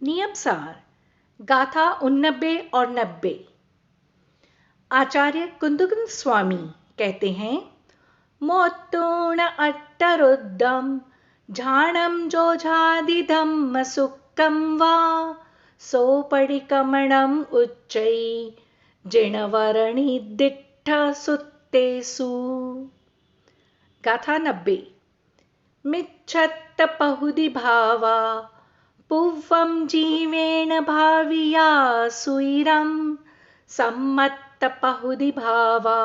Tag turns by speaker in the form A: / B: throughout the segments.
A: नियम सार गाथा 89 और 90। आचार्य कुंदकुंद स्वामी कहते हैं, मोत्तूर्ण अट्टरुद्धम झाणम जोझादिधम्म सुक्कम वा सोपडिकमणम उच्चै जिणवरणि दिट्ठ सुत्तेसु। गाथा 90। मिच्छत्त पहुदि भावा पुव्वं जीवेन भाविया सुइरं सम्मत्त पहुदि भावा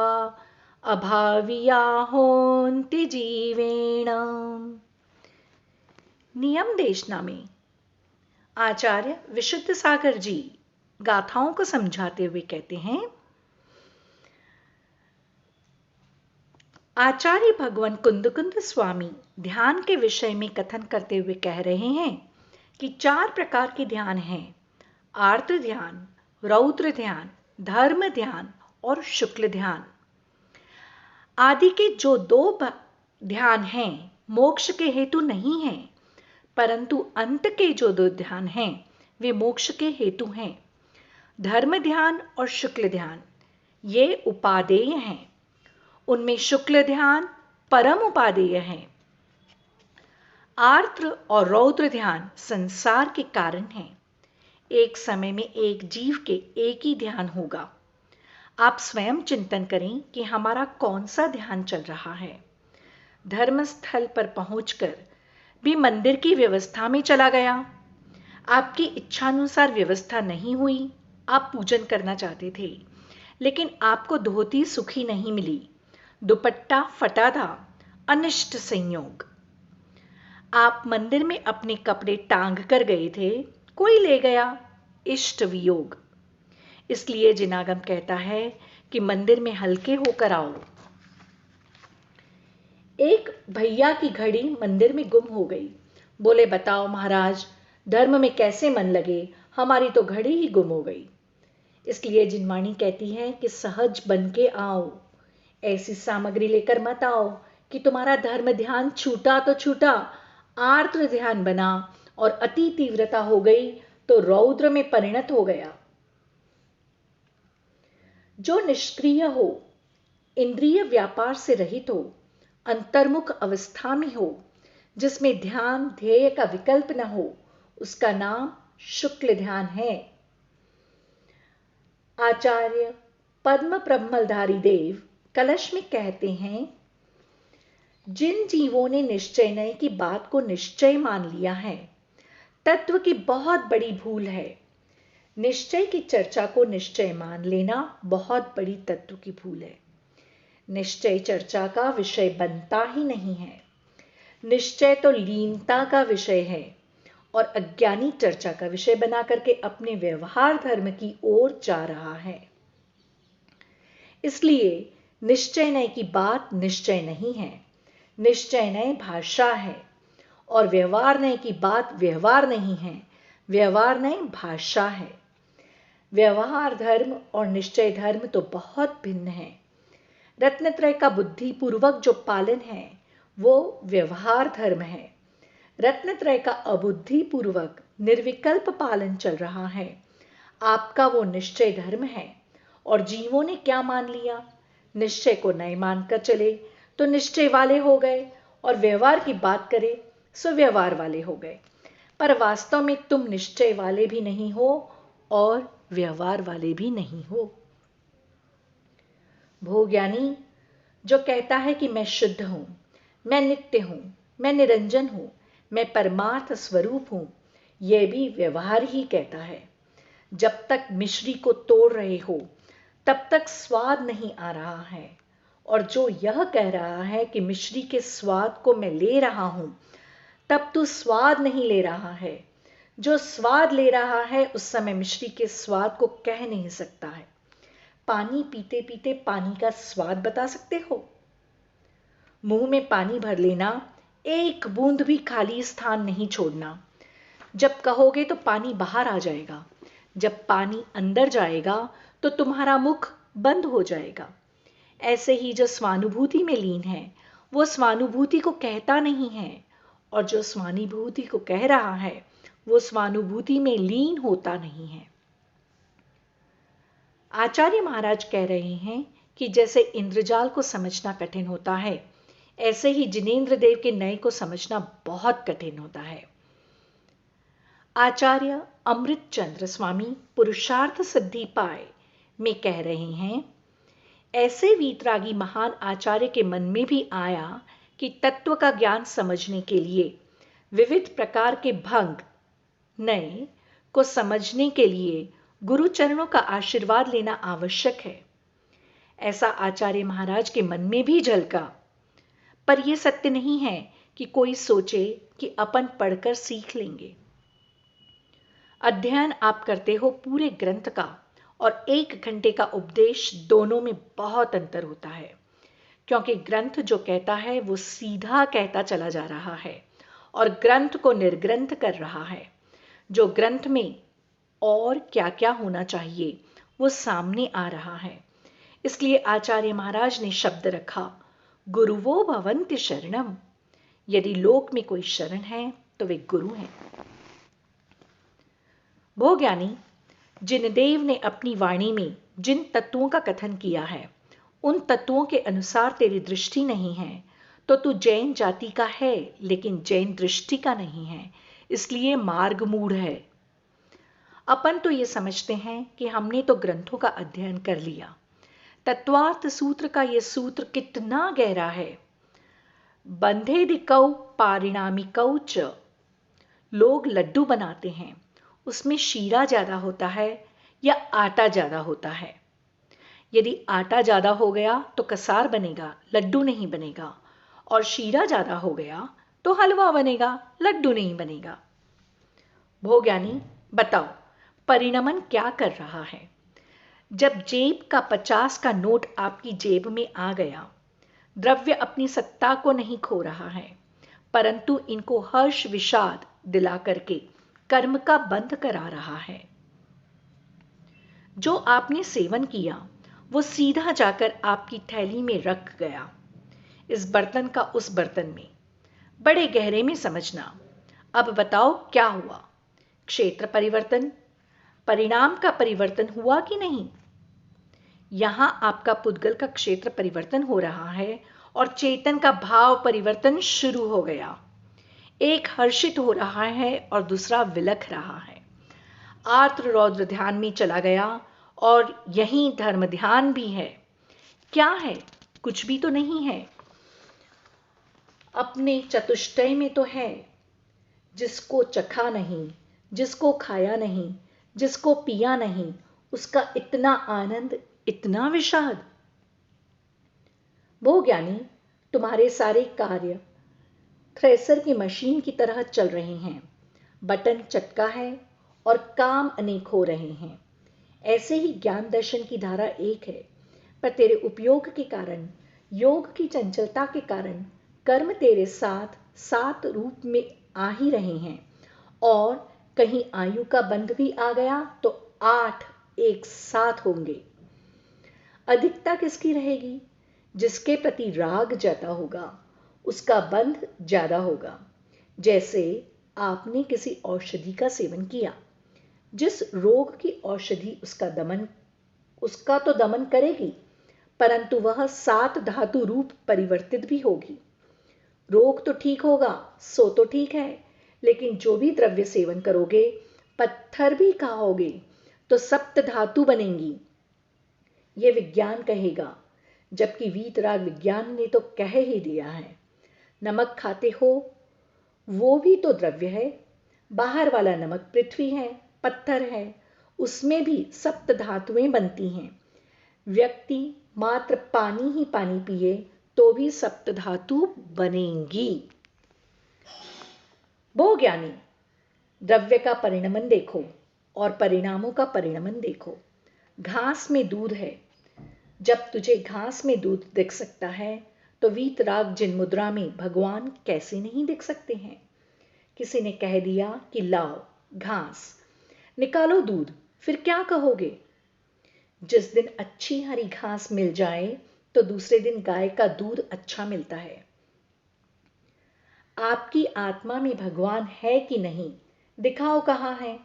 A: अभाविया होन्ति जीवेण। नियम देशना में आचार्य विशुद्ध सागर जी गाथाओं को समझाते हुए कहते हैं, आचार्य भगवान कुंदकुंद स्वामी ध्यान के विषय में कथन करते हुए कह रहे हैं कि 4 प्रकार के ध्यान हैं: आर्द्र ध्यान, रौद्र ध्यान, धर्म ध्यान और शुक्ल ध्यान। आदि के जो 2 ध्यान हैं मोक्ष के हेतु नहीं हैं, परंतु अंत के जो 2 ध्यान हैं वे मोक्ष के हेतु हैं। धर्म ध्यान और शुक्ल ध्यान ये उपादेय हैं। उनमें शुक्ल ध्यान परम उपादेय है। आर्द्र और रौद्र ध्यान संसार के कारण हैं। एक समय में एक जीव के एक ही ध्यान होगा। आप स्वयं चिंतन करें कि हमारा कौन सा ध्यान चल रहा है। धर्मस्थल पर पहुंचकर भी मंदिर की व्यवस्था में चला गया। आपकी इच्छानुसार व्यवस्था नहीं हुई। आप पूजन करना चाहते थे, लेकिन आपको धोती सुखी नहीं मिली, दुपट्टा फटा था, अनिष्ट संयोग। आप मंदिर में अपने कपड़े टांग कर गए थे, कोई ले गया, इष्ट वियोग। इसलिए जिनागम कहता है कि मंदिर में हल्के होकर आओ। एक भैया की घड़ी मंदिर में गुम हो गई। बोले, बताओ महाराज, धर्म में कैसे मन लगे, हमारी तो घड़ी ही गुम हो गई। इसलिए जिनवाणी कहती है कि सहज बन के आओ। ऐसी सामग्री लेकर मत आओ कि तुम्हारा धर्म ध्यान छूटा तो छूटा, आर्द्र ध्यान बना और अति तीव्रता हो गई तो रौद्र में परिणत हो गया। जो निष्क्रिय हो, इंद्रिय व्यापार से रहित हो, अंतर्मुख अवस्था में हो, जिसमें ध्यान ध्येय का विकल्प न हो, उसका नाम शुक्ल ध्यान है। आचार्य पद्म प्रमलधारी देव कलश में कहते हैं, जिन जीवों ने निश्चय नय की बात को निश्चय मान लिया है, तत्व की बहुत बड़ी भूल है। निश्चय की चर्चा को निश्चय मान लेना बहुत बड़ी तत्व की भूल है। निश्चय चर्चा का विषय बनता ही नहीं है। निश्चय तो लीनता का विषय है और अज्ञानी चर्चा का विषय बना करके अपने व्यवहार धर्म की ओर जा रहा है। इसलिए निश्चय नय की बात निश्चय नहीं है, निश्चय नय भाषा है। और व्यवहार नय की बात व्यवहार नहीं है, व्यवहार नय भाषा है। व्यवहार धर्म और निश्चय धर्म तो बहुत भिन्न है। रत्नत्रय का बुद्धिपूर्वक जो पालन है वो व्यवहार धर्म है। रत्नत्रय का अबुद्धिपूर्वक निर्विकल्प पालन चल रहा है, आपका वो निश्चय धर्म है। और जीवों ने क्या मान लिया? निश्चय को नहीं मानकर चले तो निश्चय वाले हो गए, और व्यवहार की बात करें सो व्यवहार वाले हो गए। पर वास्तव में तुम निश्चय वाले भी नहीं हो और व्यवहार वाले भी नहीं हो। भोज्ञानी जो कहता है कि मैं शुद्ध हूं, मैं नित्य हूं, मैं निरंजन हूं, मैं परमार्थ स्वरूप हूं, यह भी व्यवहार ही कहता है। जब तक मिश्री को तोड़ रहे हो तब तक स्वाद नहीं आ रहा है, और जो यह कह रहा है कि मिश्री के स्वाद को मैं ले रहा हूं, तब तू स्वाद नहीं ले रहा है। जो स्वाद ले रहा है उस समय मिश्री के स्वाद को कह नहीं सकता है। पानी पीते पीते पानी का स्वाद बता सकते हो? मुंह में पानी भर लेना, एक बूंद भी खाली स्थान नहीं छोड़ना। जब कहोगे तो पानी बाहर आ जाएगा, जब पानी अंदर जाएगा तो तुम्हारा मुख बंद हो जाएगा। ऐसे ही जो स्वानुभूति में लीन है वो स्वानुभूति को कहता नहीं है, और जो स्वानुभूति को कह रहा है वो स्वानुभूति में लीन होता नहीं है। आचार्य महाराज कह रहे हैं कि जैसे इंद्रजाल को समझना कठिन होता है, ऐसे ही जिनेंद्र देव के नए को समझना बहुत कठिन होता है। आचार्य अमृत चंद्र स्वामी पुरुषार्थ सिद्धि पाए में कह रहे हैं, ऐसे वीतरागी महान आचार्य के मन में भी आया कि तत्व का ज्ञान समझने के लिए विविध प्रकार के भंग नए को समझने के लिए गुरु चरणों का आशीर्वाद लेना आवश्यक है। ऐसा आचार्य महाराज के मन में भी झलका। पर यह सत्य नहीं है कि कोई सोचे कि अपन पढ़कर सीख लेंगे। अध्ययन आप करते हो पूरे ग्रंथ का और 1 घंटे का उपदेश, दोनों में बहुत अंतर होता है, क्योंकि ग्रंथ जो कहता है वो सीधा कहता चला जा रहा है और ग्रंथ को निर्ग्रंथ कर रहा है। जो ग्रंथ में और क्या क्या होना चाहिए वो सामने आ रहा है। इसलिए आचार्य महाराज ने शब्द रखा, गुरुवो भवन्ति शरणम। यदि लोक में कोई शरण है तो वे गुरु हैं। भोज्ञानी जिनदेव ने अपनी वाणी में जिन तत्वों का कथन किया है, उन तत्वों के अनुसार तेरी दृष्टि नहीं है तो तू जैन जाति का है, लेकिन जैन दृष्टि का नहीं है, इसलिए मार्ग मूढ़ है। अपन तो ये समझते हैं कि हमने तो ग्रंथों का अध्ययन कर लिया। तत्वार्थ सूत्र का यह सूत्र कितना गहरा है। बंधेदिकौ पारिणामिकौ च। लोग लड्डू बनाते हैं, उसमें शीरा ज्यादा होता है या आटा ज्यादा होता है। यदि आटा ज्यादा हो गया तो कसार बनेगा, लड्डू नहीं बनेगा, और शीरा ज्यादा हो गया तो हलवा बनेगा, लड्डू नहीं बनेगा। भोज्ञानी बताओ, परिणमन क्या कर रहा है? जब जेब का 50 का नोट आपकी जेब में आ गया, द्रव्य अपनी सत्ता को नहीं खो रहा है, परंतु इनको हर्ष विषाद दिला करके कर्म का बंध करा रहा है। जो आपने सेवन किया वो सीधा जाकर आपकी थैली में रख गया, इस बर्तन का उस बर्तन में। बड़े गहरे में समझना। अब बताओ क्या हुआ? क्षेत्र परिवर्तन, परिणाम का परिवर्तन हुआ कि नहीं? यहां आपका पुद्गल का क्षेत्र परिवर्तन हो रहा है और चेतन का भाव परिवर्तन शुरू हो गया। एक हर्षित हो रहा है और दूसरा विलख रहा है। आर्द्र रौद्र ध्यान में चला गया और यहीं धर्म ध्यान भी है। क्या है? कुछ भी तो नहीं है। अपने चतुष्टय में तो है। जिसको चखा नहीं, जिसको खाया नहीं, जिसको पिया नहीं, उसका इतना आनंद, इतना विषाद। भोज्ञानी, तुम्हारे सारे कार्य थ्रेसर की मशीन की तरह चल रहे हैं। बटन चटका है और काम अनेक हो रहे हैं। ऐसे ही ज्ञान दर्शन की धारा एक है, पर तेरे उपयोग के कारण, योग की चंचलता के कारण कर्म तेरे साथ सात रूप में आ ही रहे हैं। और कहीं आयु का बंध भी आ गया तो 8 एक साथ होंगे। अधिकता किसकी रहेगी? जिसके प्रति राग ज्यादा होगा उसका बंध ज्यादा होगा। जैसे आपने किसी औषधि का सेवन किया, जिस रोग की औषधि उसका तो दमन करेगी, परंतु वह 7 धातु रूप परिवर्तित भी होगी। रोग तो ठीक होगा, सो तो ठीक है, लेकिन जो भी द्रव्य सेवन करोगे, पत्थर भी खाओगे तो सप्त धातु बनेंगी। यह विज्ञान कहेगा, जबकि वीतराग विज्ञान ने तो कह ही दिया है। नमक खाते हो, वो भी तो द्रव्य है। बाहर वाला नमक पृथ्वी है, पत्थर है, उसमें भी सप्त धातुएं बनती हैं। व्यक्ति मात्र पानी ही पानी पिए तो भी सप्त धातु बनेंगी। भोज्ञानी, द्रव्य का परिणमन देखो और परिणामों का परिणमन देखो। घास में दूध है। जब तुझे घास में दूध दिख सकता है तो वीतराग जिन मुद्रा में भगवान कैसे नहीं दिख सकते हैं? किसी ने कह दिया कि लाओ घास, निकालो दूध, फिर क्या कहोगे? जिस दिन अच्छी हरी घास मिल जाए तो दूसरे दिन गाय का दूध अच्छा मिलता है। आपकी आत्मा में भगवान है कि नहीं, दिखाओ कहाँ है।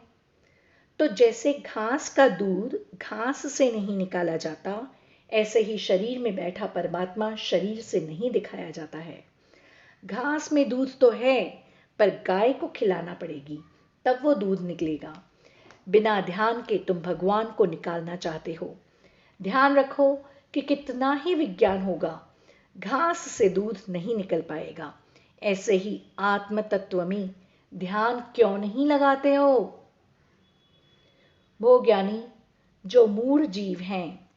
A: तो जैसे घास का दूध घास से नहीं निकाला जाता, ऐसे ही शरीर में बैठा परमात्मा शरीर से नहीं दिखाया जाता है। घास में दूध तो है, पर गाय को खिलाना पड़ेगी, तब वो दूध निकलेगा। बिना ध्यान के तुम भगवान को निकालना चाहते हो। ध्यान रखो कि कितना ही विज्ञान होगा, घास से दूध नहीं निकल पाएगा। ऐसे ही आत्म तत्व में ध्यान क्यों नहीं लगाते हो? वो ज्ञानी जो मूढ़ जीव हैं,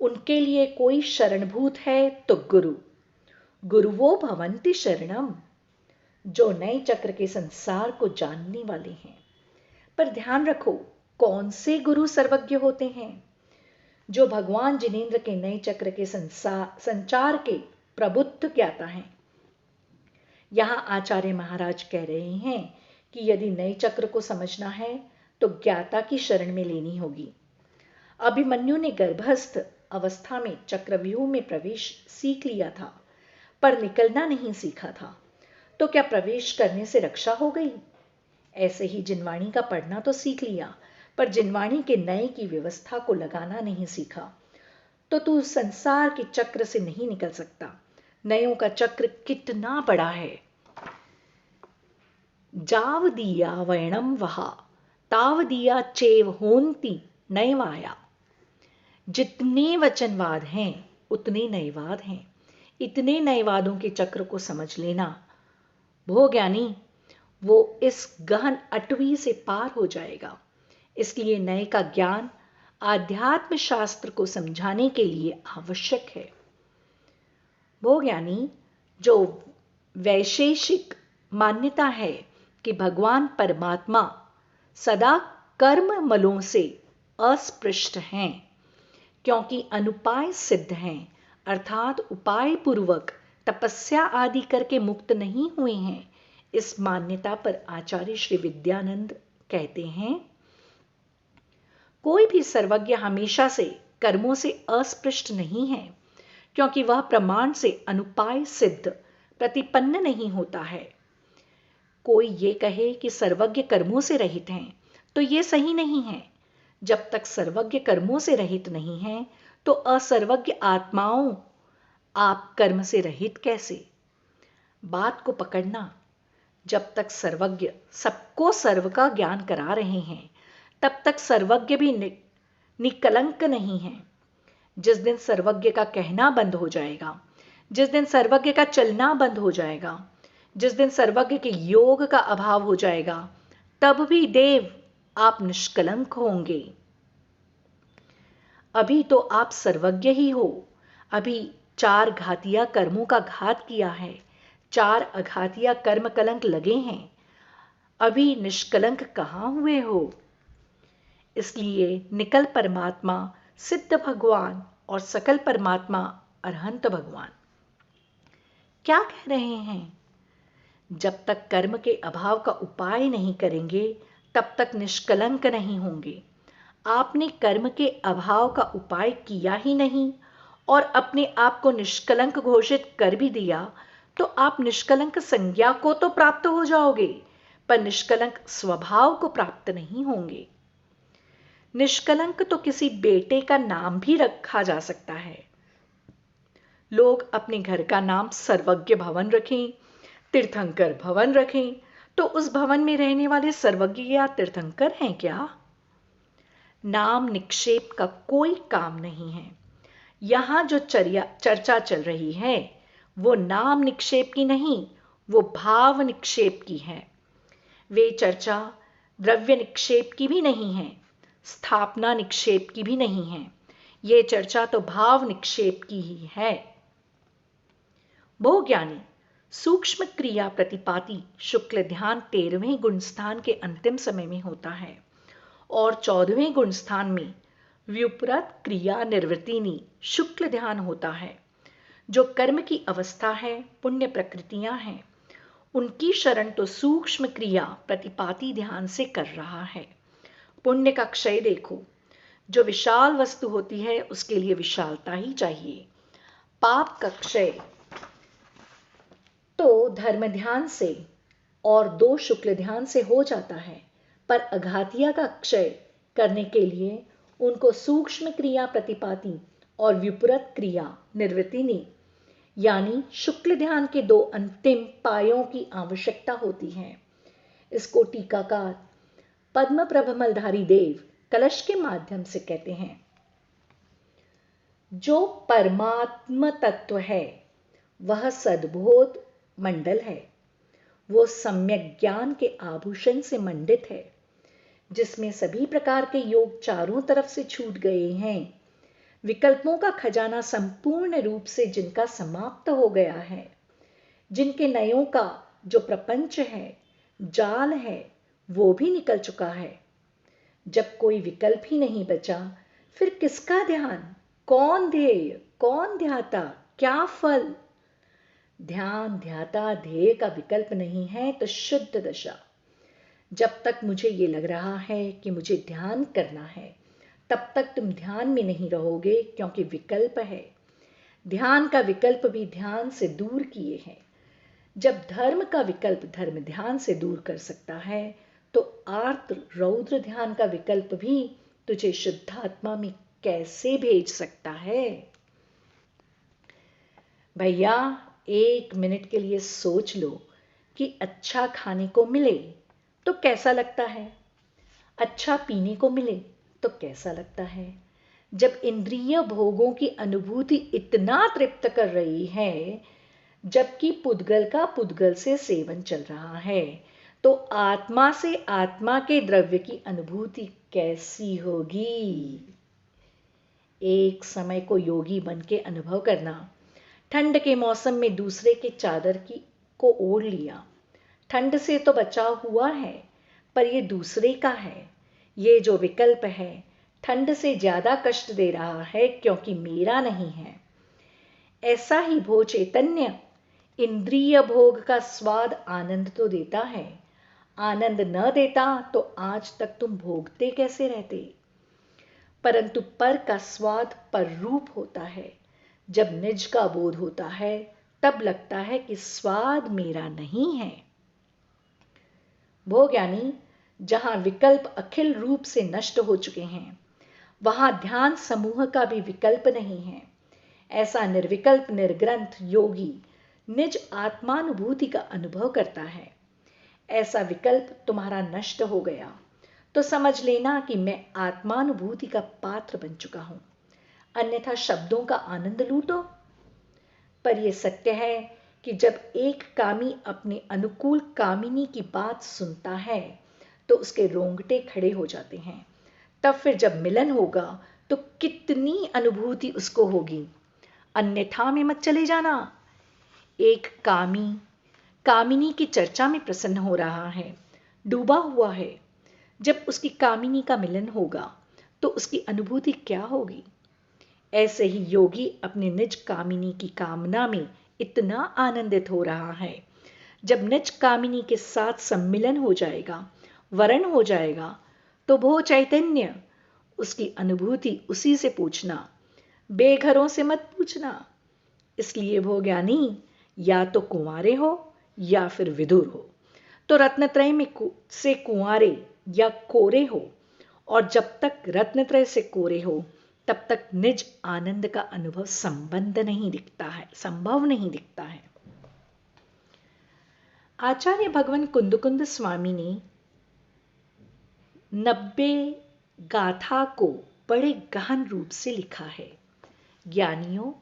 A: उनके लिए कोई शरणभूत है तो गुरु। गुरुवो भवन्ति शरणम, जो नए चक्र के संसार को जानने वाले हैं। पर ध्यान रखो, कौन से गुरु सर्वज्ञ होते हैं? जो भगवान जिनेंद्र के नए चक्र के संचार के प्रबुद्ध ज्ञाता हैं। यहां आचार्य महाराज कह रहे हैं कि यदि नए चक्र को समझना है तो ज्ञाता की शरण में लेनी होगी। अभिमन्यु ने गर्भस्थ अवस्था में चक्रव्यूह में प्रवेश सीख लिया था, पर निकलना नहीं सीखा था। तो क्या प्रवेश करने से रक्षा हो गई? ऐसे ही जिनवाणी का पढ़ना तो सीख लिया, पर जिनवाणी के नए की व्यवस्था को लगाना नहीं सीखा। तो तू संसार के चक्र से नहीं निकल सकता। नयों का चक्र कितना बड़ा है। जाव दिया वैणम वहा, ताव दिया चेव होन्ति नयवाया। जितने वचनवाद हैं उतने नयवाद हैं। इतने नयवादों के चक्र को समझ लेना। वो ज्ञानी वो इस गहन अटवी से पार हो जाएगा। इसलिए नए का ज्ञान आध्यात्म शास्त्र को समझाने के लिए आवश्यक है। वो ज्ञानी जो वैशेषिक मान्यता है कि भगवान परमात्मा सदा कर्म मलों से अस्पृष्ट हैं, क्योंकि अनुपाय सिद्ध हैं, अर्थात उपाय पूर्वक तपस्या आदि करके मुक्त नहीं हुए हैं। इस मान्यता पर आचार्य श्री विद्यानंद कहते हैं, कोई भी सर्वज्ञ हमेशा से कर्मों से अस्पृष्ट नहीं है, क्योंकि वह प्रमाण से अनुपाय सिद्ध प्रतिपन्न नहीं होता है। कोई ये कहे कि सर्वज्ञ कर्मों से रहित हैं, तो ये सही नहीं है। जब तक सर्वज्ञ कर्मों से रहित नहीं है, तो असर्वज्ञ आत्माओं आप कर्म से रहित कैसे? बात को पकड़ना। जब तक सर्वज्ञ सबको सर्व का ज्ञान करा रहे हैं, तब तक सर्वज्ञ भी निकलंक नहीं है। जिस दिन सर्वज्ञ का कहना बंद हो जाएगा, जिस दिन सर्वज्ञ का चलना बंद हो जाएगा, जिस दिन सर्वज्ञ के योग का अभाव हो जाएगा, तब भी देव आप निष्कलंक होंगे। अभी तो आप सर्वज्ञ ही हो। अभी 4 घातिया कर्मों का घात किया है, 4 अघातिया कर्म कलंक लगे हैं। अभी निष्कलंक कहां हुए हो? इसलिए निकल परमात्मा सिद्ध भगवान और सकल परमात्मा अरहंत भगवान। क्या कह रहे हैं? जब तक कर्म के अभाव का उपाय नहीं करेंगे, तब तक निष्कलंक नहीं होंगे। आपने कर्म के अभाव का उपाय किया ही नहीं और अपने आप को निष्कलंक घोषित कर भी दिया, तो आप निष्कलंक संज्ञा को तो प्राप्त हो जाओगे, पर निष्कलंक स्वभाव को प्राप्त नहीं होंगे। निष्कलंक तो किसी बेटे का नाम भी रखा जा सकता है। लोग अपने घर का नाम सर्वज्ञ भवन रखें, तीर्थंकर भवन रखें, तो उस भवन में रहने वाले सर्वज्ञ या तीर्थंकर हैं क्या? नाम निक्षेप का कोई काम नहीं है। यहां जो चर्चा चल रही है, वो नाम निक्षेप की नहीं, वो भाव निक्षेप की है। वे चर्चा द्रव्य निक्षेप की भी नहीं है, स्थापना निक्षेप की भी नहीं है। ये चर्चा तो भाव निक्षेप की ही है। बहु ज्ञानी सूक्ष्म क्रिया प्रतिपाती शुक्ल ध्यान 13वें गुणस्थान के अंतिम समय में होता है और 14वें गुणस्थान में व्युपरत क्रिया निर्वृतिनी शुक्ल ध्यान होता है। जो कर्म की अवस्था है, पुण्य प्रकृतियां हैं, उनकी शरण तो सूक्ष्म क्रिया प्रतिपाती ध्यान से कर रहा है। पुण्य का क्षय देखो, जो विशाल वस्तु होती है उसके लिए विशालता ही चाहिए। पाप का क्षय तो धर्म ध्यान से और 2 शुक्ल ध्यान से हो जाता है, पर अघातिया का क्षय करने के लिए उनको सूक्ष्म क्रिया प्रतिपाती और विपरीत क्रिया निर्वृतिनी यानी शुक्ल ध्यान के दो अंतिम पायों की आवश्यकता होती है। इसको टीकाकार पद्म प्रभमलधारी देव कलश के माध्यम से कहते हैं, जो परमात्म तत्व है वह सद्बोध मंडल है, वो सम्यक ज्ञान के आभूषण से मंडित है, जिसमें सभी प्रकार के योग चारों तरफ से छूट गए हैं। विकल्पों का खजाना संपूर्ण रूप से जिनका समाप्त हो गया है, जिनके नयों का जो प्रपंच है, जाल है, वो भी निकल चुका है। जब कोई विकल्प ही नहीं बचा, फिर किसका ध्यान, कौन ध्येय, कौन ध्याता, क्या फल? ध्यान, ध्याता, ध्येय का विकल्प नहीं है तो शुद्ध दशा। जब तक मुझे ये लग रहा है कि मुझे ध्यान करना है, तब तक तुम ध्यान में नहीं रहोगे, क्योंकि विकल्प है। ध्यान का विकल्प भी ध्यान से दूर किए हैं। जब धर्म का विकल्प धर्म ध्यान से दूर कर सकता है, तो आर्द्र रौद्र ध्यान का विकल्प भी तुझे शुद्धात्मा में कैसे भेज सकता है? भैया, 1 मिनट के लिए सोच लो कि अच्छा खाने को मिले तो कैसा लगता है, अच्छा पीने को मिले तो कैसा लगता है। जब इंद्रिय भोगों की अनुभूति इतना तृप्त कर रही है, जबकि पुद्गल का पुद्गल से सेवन चल रहा है, तो आत्मा से आत्मा के द्रव्य की अनुभूति कैसी होगी? एक समय को योगी बन के अनुभव करना। ठंड के मौसम में दूसरे के चादर को ओढ़ लिया। ठंड से तो बचाव हुआ है, पर ये दूसरे का है। ये जो विकल्प है, ठंड से ज्यादा कष्ट दे रहा है, क्योंकि मेरा नहीं है। ऐसा ही भो चैतन्य इंद्रिय भोग का स्वाद आनंद तो देता है। आनंद न देता तो आज तक तुम भोगते कैसे रहते? परंतु पर का स्वाद पर रूप होता है। जब निज का बोध होता है, तब लगता है कि स्वाद मेरा नहीं है। भोग यानी जहां विकल्प अखिल रूप से नष्ट हो चुके हैं, वहां ध्यान समूह का भी विकल्प नहीं है। ऐसा निर्विकल्प निर्ग्रंथ योगी निज आत्मानुभूति का अनुभव करता है। ऐसा विकल्प तुम्हारा नष्ट हो गया तो समझ लेना कि मैं आत्मानुभूति का पात्र बन चुका हूं, अन्यथा शब्दों का आनंद लूटो। पर यह सत्य है कि जब एक कामी अपने अनुकूल कामिनी की बात सुनता है, तो उसके रोंगटे खड़े हो जाते हैं। तब फिर जब मिलन होगा तो कितनी अनुभूति उसको होगी। अन्यथा में मत चले जाना। एक कामिनी की चर्चा में प्रसन्न हो रहा है, डूबा हुआ है। जब उसकी कामिनी का मिलन होगा तो उसकी अनुभूति क्या होगी? ऐसे ही योगी अपने निज कामिनी की कामना में इतना आनंदित हो रहा है। जब निज कामिनी के साथ सम्मिलन हो जाएगा, वरण हो जाएगा, तो भो चैतन्य उसकी अनुभूति उसी से पूछना, बेघरों से मत पूछना। इसलिए भो ज्ञानी या तो कुंवारे हो या फिर विदुर हो, तो रत्नत्रय में से कुंवारे या कोरे हो, और जब तक रत्नत्रय से कोरे हो, तब तक निज आनंद का अनुभव संभव नहीं दिखता है। आचार्य भगवान कुंद स्वामी ने 90 गाथा को बड़े गहन रूप से लिखा है। ज्ञानियों,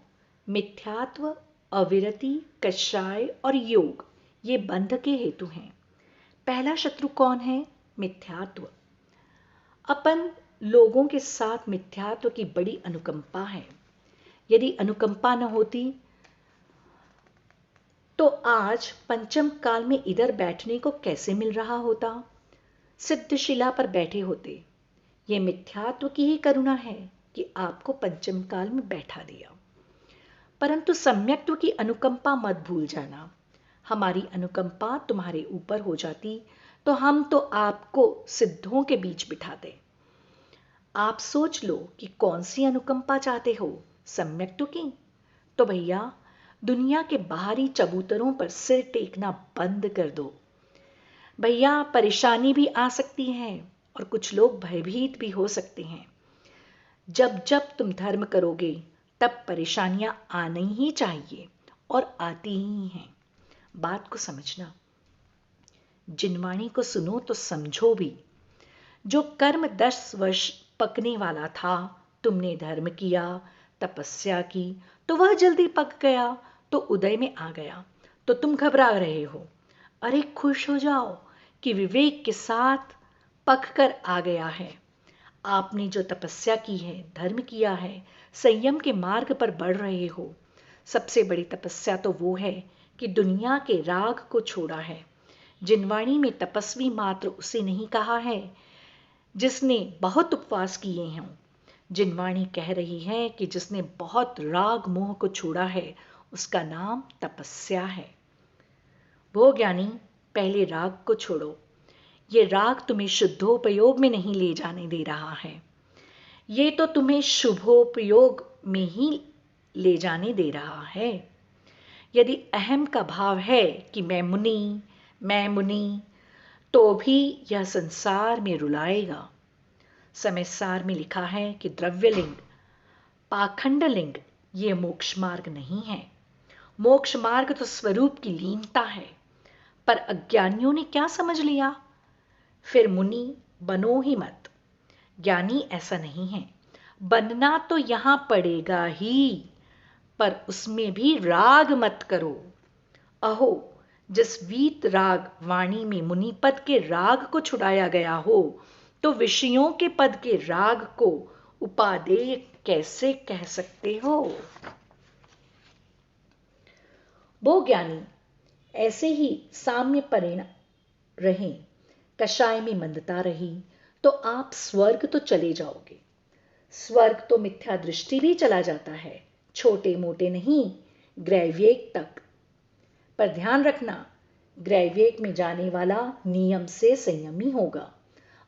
A: मिथ्यात्व, अविरति, कषाय और योग ये बंध के हेतु हैं। पहला शत्रु कौन है? मिथ्यात्व। अपन लोगों के साथ मिथ्यात्व की बड़ी अनुकंपा है। यदि अनुकंपा न होती तो आज पंचम काल में इधर बैठने को कैसे मिल रहा होता? सिद्धशिला पर बैठे होते। यह मिथ्यात्व की ही करुणा है कि आपको पंचम काल में बैठा दिया। परंतु सम्यक्त्व की अनुकंपा मत भूल जाना। हमारी अनुकंपा तुम्हारे ऊपर हो जाती तो हम तो आपको सिद्धों के बीच बिठाते। आप सोच लो कि कौन सी अनुकंपा चाहते हो, सम्यक्त्व की? तो भैया, दुनिया के बाहरी चबूतरों पर सिर टेकना बंद कर दो। भैया, परेशानी भी आ सकती है और कुछ लोग भयभीत भी हो सकते हैं। जब जब तुम धर्म करोगे तब परेशानियां आनी ही चाहिए और आती ही हैं। बात को समझना। जिनवाणी को सुनो तो समझो भी। जो कर्म 10 वर्ष पकने वाला था, तुमने धर्म किया, तपस्या की, तो वह जल्दी पक गया, तो उदय में आ गया, तो तुम घबरा रहे हो। अरे खुश हो जाओ कि विवेक के साथ पक कर आ गया है। आपने जो तपस्या की है, धर्म किया है, संयम के मार्ग पर बढ़ रहे हो। सबसे बड़ी तपस्या तो वो है कि दुनिया के राग को छोड़ा है। जिनवाणी में तपस्वी मात्र उसे नहीं कहा है जिसने बहुत उपवास किए हों। जिनवाणी कह रही है कि जिसने बहुत राग मोह को छोड़ा है, उसका नाम तपस्या है। वो ज्ञानी, पहले राग को छोड़ो। ये राग तुम्हें शुद्धोपयोग में नहीं ले जाने दे रहा है, ये तो तुम्हें शुभोपयोग में ही ले जाने दे रहा है। यदि अहम का भाव है कि मैं मुनि, तो भी यह संसार में रुलाएगा। समयसार में लिखा है कि द्रव्यलिंग, पाखंडलिंग ये मोक्ष मार्ग नहीं है। मोक्ष मार्ग तो स्वरूप की लीनता है। पर अज्ञानियों ने क्या समझ लिया? फिर मुनि बनो ही मत। ज्ञानी ऐसा नहीं है। बनना तो यहां पड़ेगा ही, पर उसमें भी राग मत करो। अहो, जिस वीत राग वाणी में मुनि पद के राग को छुड़ाया गया हो, तो विषयों के पद के राग को उपादेय कैसे कह सकते हो? वो ज्ञानी ऐसे ही साम्य परिणाम रहें, कषाय में मंदता रही, तो आप स्वर्ग तो चले जाओगे। स्वर्ग तो मिथ्या दृष्टि भी चला जाता है, छोटे मोटे नहीं, ग्रैविएक तक। पर ध्यान रखना, ग्रैविएक में जाने वाला नियम से संयमी होगा।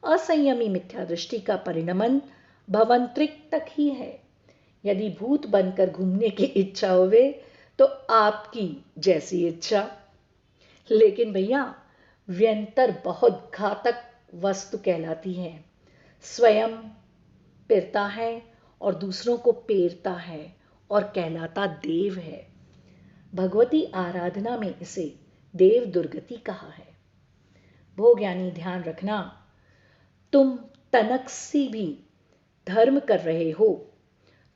A: असंयमी मिथ्या दृष्टि का परिणमन भवंतरिक तक ही है। यदि भूत बनकर घूमने की इच्छा होवे तो आपकी जैसी इच्छा। लेकिन भैया, व्यंतर बहुत घातक वस्तु कहलाती है। स्वयं पेरता है और दूसरों को पेरता है और कहलाता देव है। भगवती आराधना में इसे देव दुर्गति कहा है। भो ज्ञानी, ध्यान रखना, तुम तनक सी भी धर्म कर रहे हो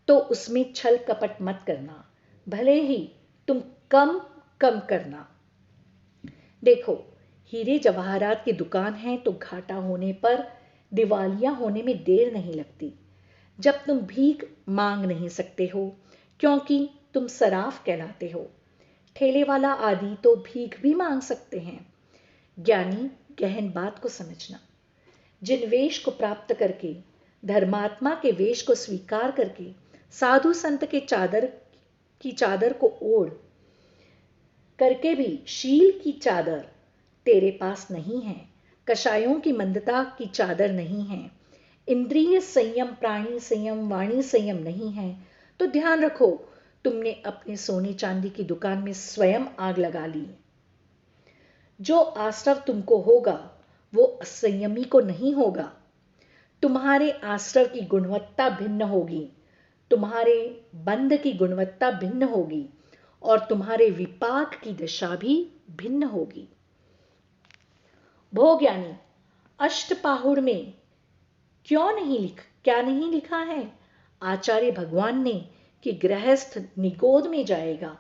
A: तो उसमें छल कपट मत करना, भले ही तुम कम कम करना। देखो, हीरे जवाहरात की दुकान है तो घाटा होने पर दिवालिया होने में देर नहीं लगती। जब तुम भीख मांग नहीं सकते हो क्योंकि तुम सराफ कहलाते हो। ठेले वाला आदि तो भीख भी मांग सकते हैं। ज्ञानी, गहन बात को समझना। जिन वेश को प्राप्त करके, धर्मात्मा के वेश को स्वीकार करके, साधु संत के चादर को ओढ़ करके भी शील की चादर तेरे पास नहीं है, कषायों की मंदता की चादर नहीं है, इंद्रिय संयम, प्राणी संयम, वाणी संयम नहीं है, तो ध्यान रखो, तुमने अपने सोने चांदी की दुकान में स्वयं आग लगा ली। जो आश्रव तुमको होगा वो असंयमी को नहीं होगा। तुम्हारे आश्रव की गुणवत्ता भिन्न होगी, तुम्हारे बंध की गुणवत्ता भिन्न होगी और तुम्हारे विपाक की दशा भी भिन्न होगी। भोज्ञानी, अष्टपाहुड़ में क्या नहीं लिखा है आचार्य भगवान ने कि गृहस्थ निगोद में जाएगा।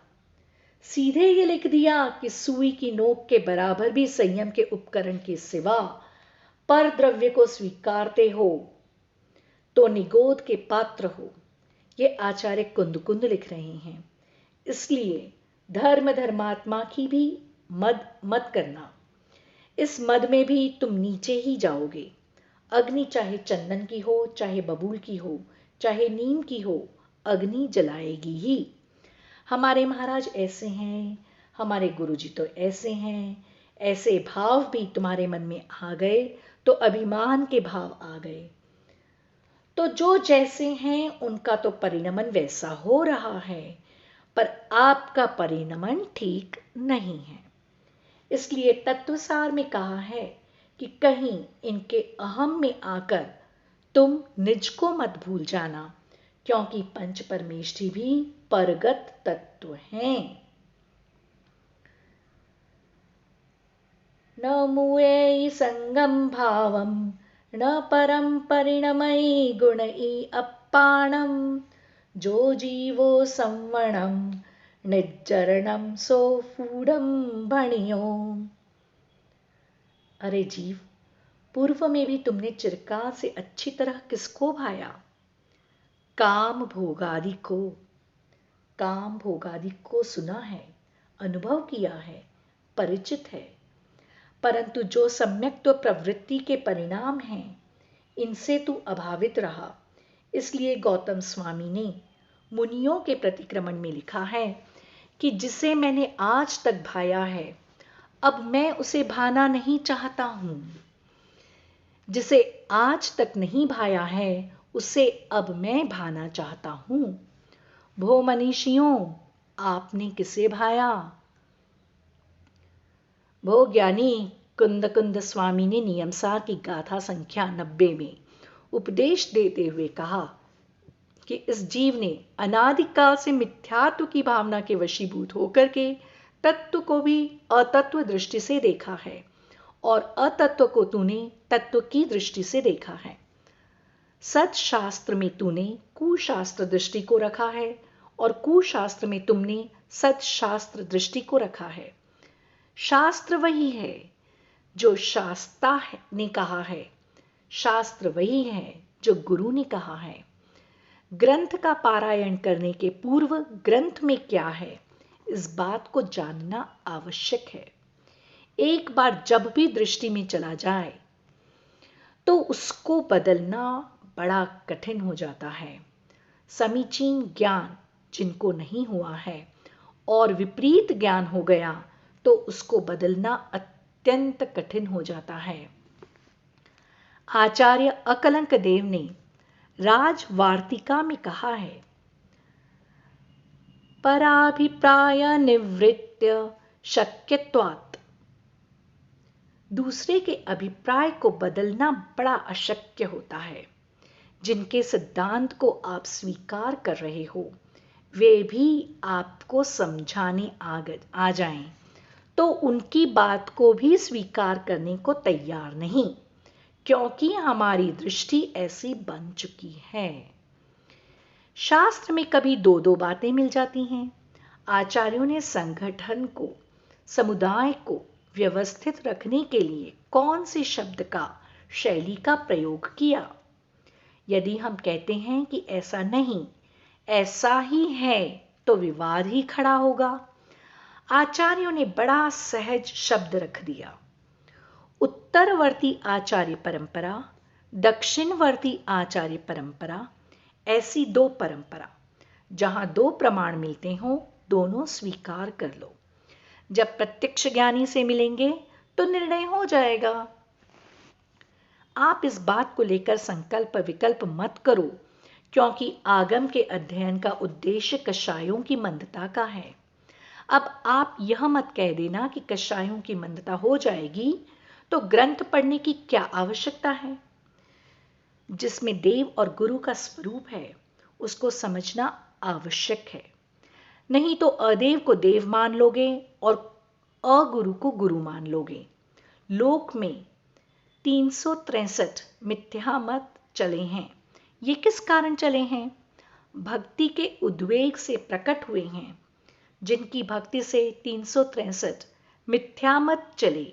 A: सीधे ये लिख दिया कि सुई की नोक के बराबर भी संयम के उपकरण के सिवा पर द्रव्य को स्वीकारते हो तो निगोद के पात्र हो। ये आचार्य कुंद लिख रहे हैं। इसलिए धर्मात्मा की भी मद मत करना। इस मद में भी तुम नीचे ही जाओगे। अग्नि चाहे चंदन की हो, चाहे बबूल की हो, चाहे नीम की हो, अग्नि जलाएगी ही। हमारे महाराज ऐसे हैं, हमारे गुरुजी तो ऐसे हैं, ऐसे भाव भी तुम्हारे मन में आ गए तो अभिमान के भाव आ गए। तो जो जैसे हैं उनका तो परिणमन वैसा हो रहा है, पर आपका परिणमन ठीक नहीं है। इसलिए तत्वसार में कहा है कि कहीं इनके अहम में आकर तुम निज को मत भूल जाना, क्योंकि पंच परमेष्ठी भी परगत तत्व हैं। न मुएई संगम भावम न परम परिणमयी गुणई अप्पाणम जो जीवो संवरणम निज्जरणम सो फूडम भणियो। अरे जीव, पूर्व में भी तुमने चिरकाल से अच्छी तरह किसको भाया? काम भोगादि को। काम भोगादि को सुना है, अनुभव किया है, परिचित है, परंतु जो सम्यक्त्व प्रवृत्ति के परिणाम हैं, इनसे तू अभावित रहा। इसलिए गौतम स्वामी ने मुनियों के प्रतिक्रमण में लिखा है कि जिसे मैंने आज तक भाया है, अब मैं उसे भाना नहीं चाहता हूं। जिसे आज तक नहीं भाया है, उसे अब मैं भाना चाहता हूं। भो मनीषियों, आपने किसे भाया? भो ज्ञानी कुंद कुंद स्वामी ने नियमसार की गाथा संख्या 90 में उपदेश देते हुए कहा कि इस जीव ने अनादिकाल से मिथ्यात्व की भावना के वशीभूत होकर के तत्व को भी अतत्व दृष्टि से देखा है, और अतत्व को तूने तत्व की दृष्टि से देखा है। सत्शास्त्र में तूने कुशास्त्र दृष्टि को रखा है, और कुशास्त्र में तुमने सत्शास्त्र दृष्टि को रखा है। शास्त्र वही है जो शास्ता ने कहा है, शास्त्र वही है जो गुरु ने कहा है। ग्रंथ का पारायण करने के पूर्व ग्रंथ में क्या है, इस बात को जानना आवश्यक है। एक बार जब भी दृष्टि में चला जाए तो उसको बदलना बड़ा कठिन हो जाता है। समीचीन ज्ञान जिनको नहीं हुआ है और विपरीत ज्ञान हो गया तो उसको बदलना अत्यंत कठिन हो जाता है। आचार्य अकलंक देव ने राजवार्तिका में कहा है, पराभिप्राय निवृत्य शक्यत्वात्। दूसरे के अभिप्राय को बदलना बड़ा अशक्य होता है। जिनके सिद्धांत को आप स्वीकार कर रहे हो, वे भी आपको समझाने आ जाएं, तो उनकी बात को भी स्वीकार करने को तैयार नहीं, क्योंकि हमारी दृष्टि ऐसी बन चुकी है। शास्त्र में कभी दो दो बातें मिल जाती हैं। आचार्यों ने संगठन को, समुदाय को व्यवस्थित रखने के लिए कौन से शब्द का, शैली का प्रयोग किया? यदि हम कहते हैं कि ऐसा नहीं, ऐसा ही है, तो विवाद ही खड़ा होगा। आचार्यों ने बड़ा सहज शब्द रख दिया। उत्तरवर्ती आचार्य परंपरा, दक्षिणवर्ती आचार्य परंपरा, ऐसी दो परंपरा। जहां दो प्रमाण मिलते हो, दोनों स्वीकार कर लो। जब प्रत्यक्ष ज्ञानी से मिलेंगे तो निर्णय हो जाएगा। आप इस बात को लेकर संकल्प विकल्प मत करो, क्योंकि आगम के अध्ययन का उद्देश्य कषायों की मंदता का है। अब आप यह मत कह देना कि कषायों की मंदता हो जाएगी तो ग्रंथ पढ़ने की क्या आवश्यकता है। जिसमें देव और गुरु का स्वरूप है, उसको समझना आवश्यक है। नहीं तो अदेव को देव मान लोगे और अगुरु को गुरु मान लोगे। लोक में 363 मिथ्या मत चले हैं। ये किस कारण चले हैं? भक्ति के उद्वेग से प्रकट हुए हैं। जिनकी भक्ति से 363 मिथ्या मत चले,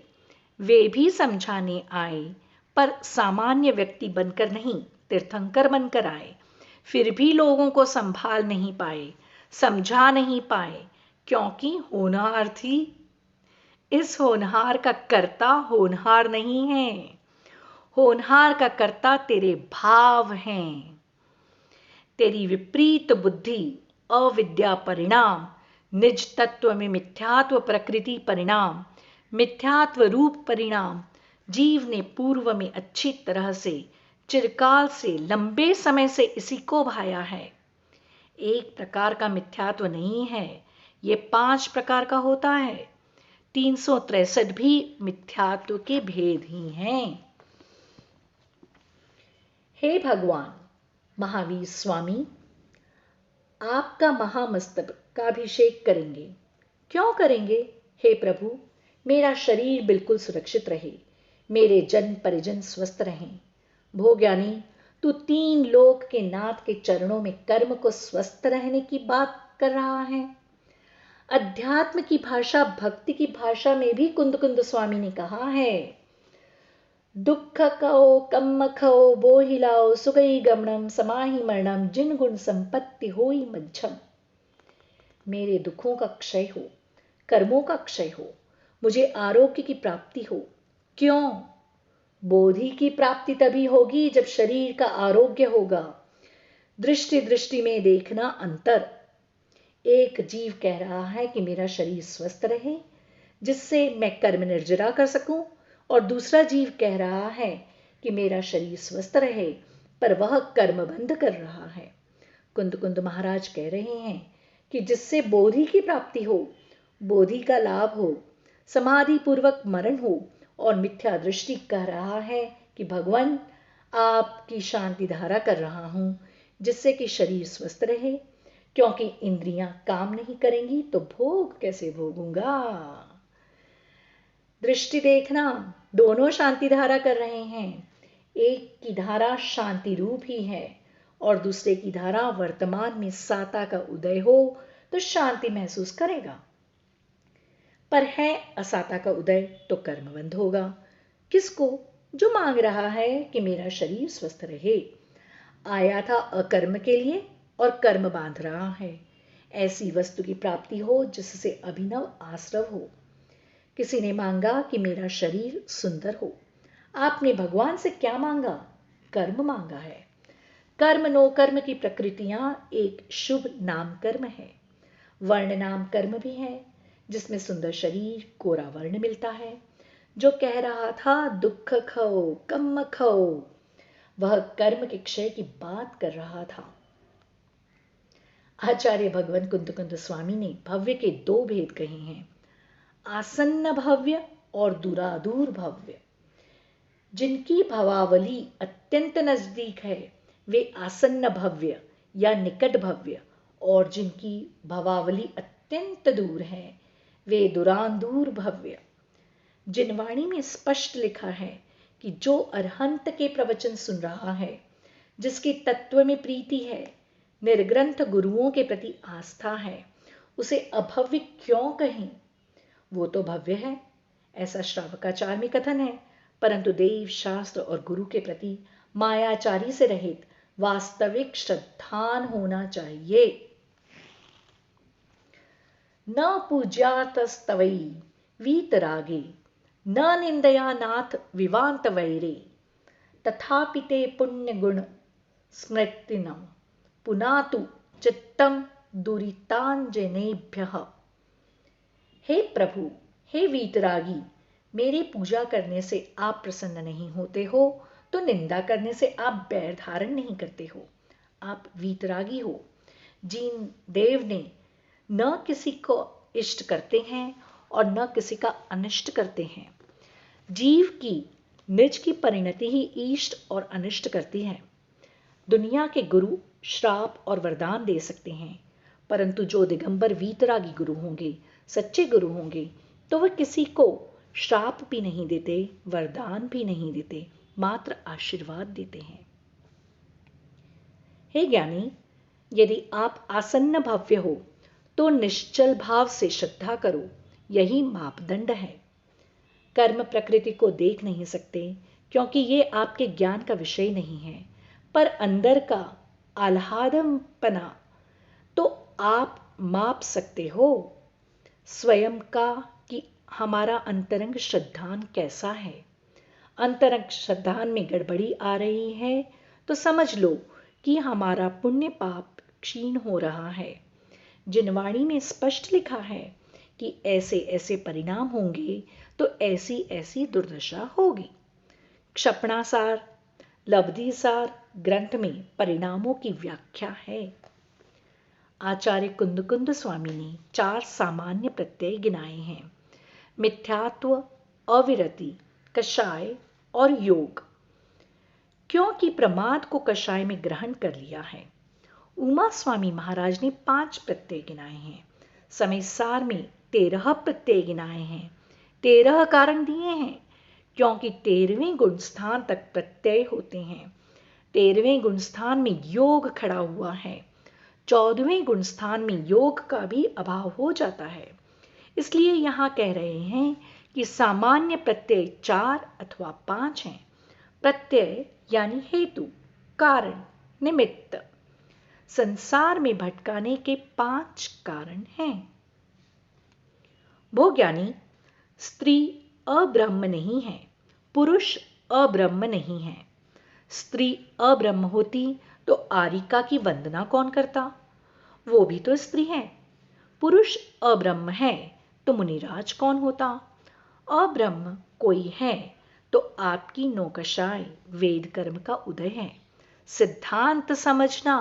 A: वे भी समझाने आए, पर सामान्य व्यक्ति बनकर नहीं, तीर्थंकर बनकर आए। फिर भी लोगों को संभाल नहीं पाए, समझा नहीं पाए, क्योंकि होनहार थी। इस होनहार का कर्ता होनहार नहीं है, होनहार का कर्ता तेरे भाव हैं। तेरी विपरीत बुद्धि, अविद्या परिणाम, निज तत्व में मिथ्यात्व प्रकृति परिणाम, मिथ्यात्व रूप परिणाम। जीव ने पूर्व में अच्छी तरह से, चिरकाल से, लंबे समय से इसी को भाया है। एक प्रकार का मिथ्यात्व नहीं है, ये 5 प्रकार का होता है। 363 भी मिथ्यात्व के भेद ही हैं। हे भगवान महावीर स्वामी, आपका महामस्तकाभिषेक करेंगे। क्यों करेंगे? हे प्रभु, मेरा शरीर बिल्कुल सुरक्षित रहे, मेरे जन परिजन स्वस्थ रहें। भोज्ञानी, तू 3 लोक के नाथ के चरणों में कर्म को स्वस्थ रहने की बात कर रहा है। अध्यात्म की भाषा, भक्ति की भाषा में भी कुंद कुंद स्वामी ने कहा है, दुख कहो कम्म खो बोहिलाओ सुगई गमनम समाहि मरणम जिन गुण संपत्ति होई मज्झम। मेरे दुखों का क्षय हो, कर्मों का क्षय हो, मुझे आरोग्य की प्राप्ति हो। क्यों? बोधि की प्राप्ति तभी होगी जब शरीर का आरोग्य होगा। दृष्टि दृष्टि में देखना अंतर। एक जीव कह रहा है कि मेरा शरीर स्वस्थ रहे जिससे मैं कर्म निर्जरा कर सकूं, और दूसरा जीव कह रहा है कि मेरा शरीर स्वस्थ रहे पर वह कर्म बंद कर रहा है। कुंद कुंद महाराज कह रहे हैं कि जिससे बोधि की प्राप्ति हो, बोधि का लाभ हो, समाधि पूर्वक मरण हो, और मिथ्या दृष्टि कह रहा है कि भगवान आपकी शांति धारा कर रहा हूं जिससे कि शरीर स्वस्थ रहे, क्योंकि इंद्रियां काम नहीं करेंगी तो भोग कैसे भोगूंगा। दृष्टि देखना, दोनों शांति धारा कर रहे हैं। एक की धारा शांति रूप ही है और दूसरे की धारा वर्तमान में साता का उदय हो तो शांति महसूस करेगा, पर है असाता का उदय तो कर्म बंद होगा। किसको? जो मांग रहा है कि मेरा शरीर स्वस्थ रहे। आया था अकर्म के लिए और कर्म बांध रहा है। ऐसी वस्तु की प्राप्ति हो जिससे अभिनव आश्रव हो। किसी ने मांगा कि मेरा शरीर सुंदर हो। आपने भगवान से क्या मांगा? कर्म मांगा है। कर्म नो कर्म की प्रकृतियां एक शुभ नाम कर्म है। वर्ण नाम कर्म भी है जिसमें सुंदर शरीर, कोरा वर्ण मिलता है। जो कह रहा था दुख खो कम्म खो, वह कर्म के क्षय की बात कर रहा था। आचार्य भगवान कुंद कुंद स्वामी ने भव्य के 2 भेद कहे हैं, आसन्न भव्य और दूरादूर भव्य। जिनकी भवावली अत्यंत नजदीक है वे आसन्न भव्य या निकट भव्य, और जिनकी भवावली अत्यंत दूर है वे दुरांदूर भव्य। जिन वाणी में स्पष्ट लिखा है कि जो अरहंत के प्रवचन सुन रहा है, जिसकी तत्व में प्रीति है, निर्ग्रंथ गुरुओं के प्रति आस्था है, उसे अभव्य क्यों कहें? वो तो भव्य है, ऐसा श्रावकाचार में कथन है, परंतु देव शास्त्र और गुरु के प्रति मायाचारी से रहित वास्तविक श्रद्धान होना चाहिए। न पूज्यातस्तवै वीतरागे न निंदया नाथ विवांत वैरे, तथापि ते पुण्य गुण स्मृतिनम पुनातु चित्तम दुरितांजनेभ्यः। हे प्रभु, हे वीतरागी, मेरी पूजा करने से आप प्रसन्न नहीं होते हो तो निंदा करने से आप बैर धारण नहीं करते हो। आप वीतरागी हो। जिन देव ने न किसी को इष्ट करते हैं और न किसी का अनिष्ट करते हैं। जीव की निज की परिणति ही इष्ट और अनिष्ट करती है। दुनिया के गुरु श्राप और वरदान दे सकते हैं, परंतु जो दिगंबर वीतरागी गुरु होंगे, सच्चे गुरु होंगे, तो वह किसी को श्राप भी नहीं देते, वरदान भी नहीं देते, मात्र आशीर्वाद देते हैं। हे ज्ञानी, यदि आप आसन्न भव्य हो तो निश्चल भाव से श्रद्धा करो, यही मापदंड है। कर्म प्रकृति को देख नहीं सकते क्योंकि ये आपके ज्ञान का विषय नहीं है, पर अंदर का आह्लादपना तो आप माप सकते हो स्वयं का कि हमारा अंतरंग श्रद्धान कैसा है। अंतरंग श्रद्धान में गड़बड़ी आ रही है तो समझ लो कि हमारा पुण्य पाप क्षीण हो रहा है। जिन वाणी में स्पष्ट लिखा है कि ऐसे ऐसे परिणाम होंगे तो ऐसी ऐसी दुर्दशा होगी। क्षपणासार, लब्धिसार ग्रंथ में परिणामों की व्याख्या है। आचार्य कुंद कुंद स्वामी ने 4 सामान्य प्रत्यय गिनाए हैं। मिथ्यात्व, अविरति, कषाय और योग। क्योंकि प्रमाद को कषाय में ग्रहण कर लिया है। उमा स्वामी महाराज ने 5 प्रत्यय गिनाए हैं। समय सार में 13 प्रत्यय गिनाए हैं। 13 कारण दिए हैं क्योंकि 13वें गुण स्थान तक प्रत्यय होते हैं। 13वें गुण स्थान में योग खड़ा हुआ है। 14वें गुण स्थान में योग का भी अभाव हो जाता है। इसलिए यहां कह रहे हैं कि सामान्य प्रत्यय 4 अथवा 5 हैं। प्रत्यय यानी हेतु, कारण, निमित्त। संसार में भटकाने के 5 कारण हैं। भोज्ञानी, स्त्री अब्रह्म नहीं है, पुरुष अब्रह्म नहीं है। स्त्री अब्रह्म होती तो आरिका की वंदना कौन करता? वो भी तो स्त्री है। पुरुष अब्रह्म है तो मुनिराज कौन होता? अब्रह्म कोई है तो आपकी नौकशाय वेद कर्म का उदय है। सिद्धांत समझना।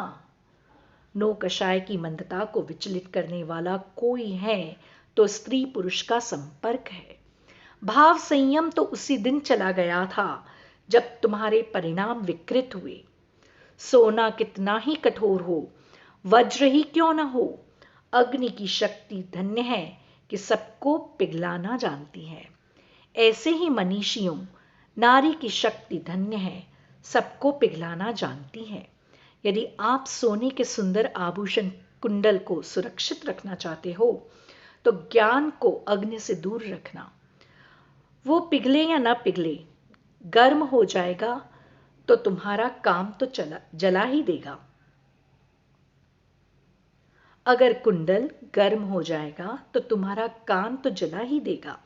A: नौकशाय की मंदता को विचलित करने वाला कोई है तो स्त्री पुरुष का संपर्क है। भाव संयम तो उसी दिन चला गया था जब तुम्हारे परिणाम विकृत हुए। सोना कितना ही कठोर हो, वज्र ही क्यों न हो, अग्नि की शक्ति धन्य है कि सबको पिघलाना जानती है। ऐसे ही मनीषियों, नारी की शक्ति धन्य है, सबको पिघलाना जानती है। यदि आप सोने के सुंदर आभूषण कुंडल को सुरक्षित रखना चाहते हो तो ज्ञान को अग्नि से दूर रखना। वो पिघले या ना पिघले, गर्म हो जाएगा तो तुम्हारा काम तो जला ही देगा। अगर कुंडल गर्म हो जाएगा तो तुम्हारा काम तो जला ही देगा।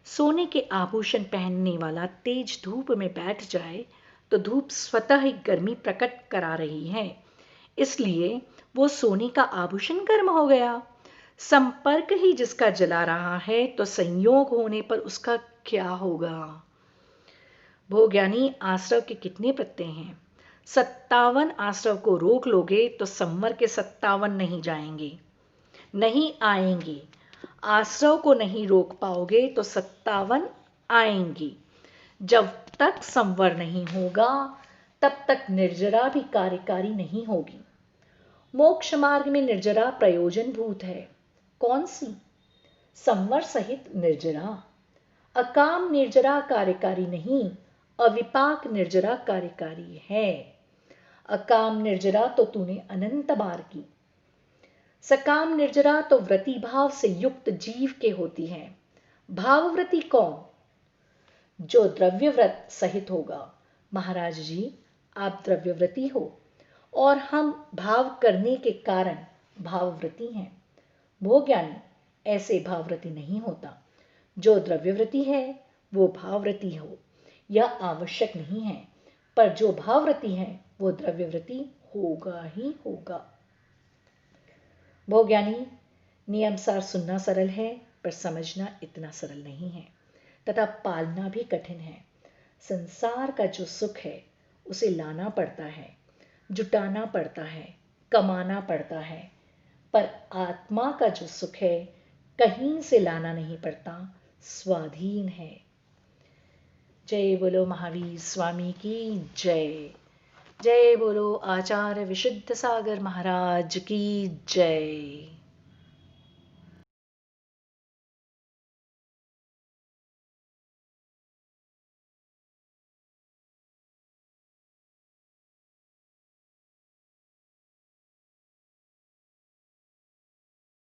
A: सोने के आभूषण पहनने वाला तेज धूप में बैठ जाए तो धूप स्वतः ही गर्मी प्रकट करा रही है, इसलिए वो सोने का आभूषण गर्म हो गया। संपर्क ही जिसका जला रहा है तो संयोग होने पर उसका क्या होगा? भोज्ञानी, आश्रव के कितने प्रत्यय हैं? 57 आश्रव को रोक लोगे तो संवर के 57 नहीं जाएंगे, नहीं आएंगे। आश्रव को नहीं रोक पाओगे तो 57 आएंगी। जब तक संवर नहीं होगा तब तक निर्जरा भी कार्यकारी नहीं होगी। मोक्ष मार्ग में निर्जरा प्रयोजनभूत है। कौन सी? संवर सहित निर्जरा। अकाम निर्जरा कार्यकारी नहीं, अविपाक निर्जरा कार्यकारी है। अकाम निर्जरा तो तूने अनंत बार की। सकाम निर्जरा तो व्रति भाव से युक्त जीव के होती है। भावव्रति कौन? जो द्रव्यव्रत सहित होगा। महाराज जी, आप द्रव्यव्रति हो और हम भाव करने के कारण भावव्रति हैं। भोज्ञानी, ऐसे भावव्रति नहीं होता। जो द्रव्यव्रति है वो भावव्रति हो, यह आवश्यक नहीं है, पर जो भावव्रति है वो द्रव्यव्रति होगा ही होगा। भोज्ञानी, नियमसार सुनना सरल है पर समझना इतना सरल नहीं है, तथा पालना भी कठिन है। संसार का जो सुख है उसे लाना पड़ता है, जुटाना पड़ता है, कमाना पड़ता है, पर आत्मा का जो सुख है कहीं से लाना नहीं पड़ता, स्वाधीन है। जय बोलो महावीर स्वामी की जय। जय बोलो आचार्य विशुद्ध सागर महाराज की जय।